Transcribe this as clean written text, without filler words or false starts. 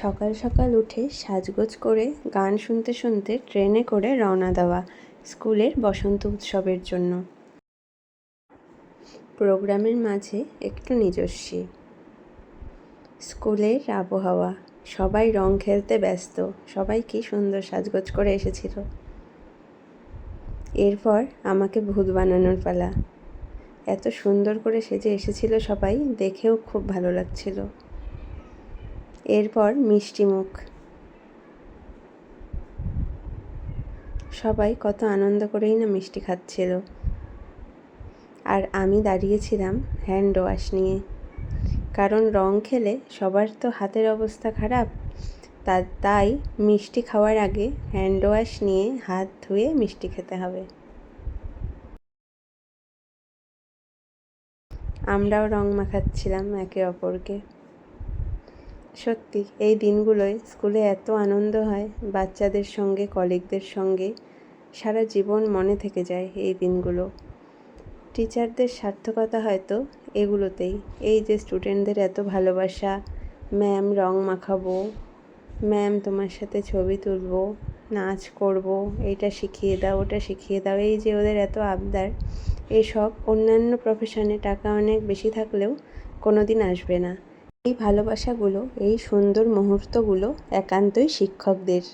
সকাল সকাল উঠে সাজগোজ করে গান শুনতে শুনতে ট্রেনে করে রওনা দেওয়া স্কুলের বসন্ত উৎসবের জন্য। প্রোগ্রামের মাঝে একটু নিজস্বী। স্কুলের আবহাওয়া, সবাই রং খেলতে ব্যস্ত, সবাই কি সুন্দর সাজগোজ করে এসেছিল। এরপর আমাকে ভূত বানানোর পালা। এত সুন্দর করে সেজে এসেছিল সবাই, দেখেও খুব ভালো লাগছিল। এরপর মিষ্টি মুখ, সবাই কত আনন্দ করেই না মিষ্টি খাচ্ছিল। আর আমি দাঁড়িয়েছিলাম হ্যান্ড ওয়াশ নিয়ে, কারণ রং খেলে সবার তো হাতের অবস্থা খারাপ, তাই মিষ্টি খাওয়ার আগে হ্যান্ড ওয়াশ নিয়ে হাত ধুয়ে মিষ্টি খেতে হবে। আমরাও রং মাখাচ্ছিলাম একে অপরকে। সত্যি এই দিনগুলোয় স্কুলে এত আনন্দ হয়, বাচ্চাদের সঙ্গে, কলিগদের সঙ্গে, সারা জীবন মনে থেকে যায় এই দিনগুলো। টিচারদের সার্থকতা হয়তো এগুলোতেই, এই যে স্টুডেন্টদের এত ভালোবাসা, ম্যাম রং মাখাবো, ম্যাম তোমার সাথে ছবি তুলবো, নাচ করব, এইটা শিখিয়ে দাও, ওটা শিখিয়ে দাও, এই যে ওদের এত আবদার, এসব অন্যান্য প্রফেশনে টাকা অনেক বেশি থাকলেও কোনো দিন আসবে না। এই ভালোবাসাগুলো, এই সুন্দর মুহূর্তগুলো একান্তই শিক্ষকদের।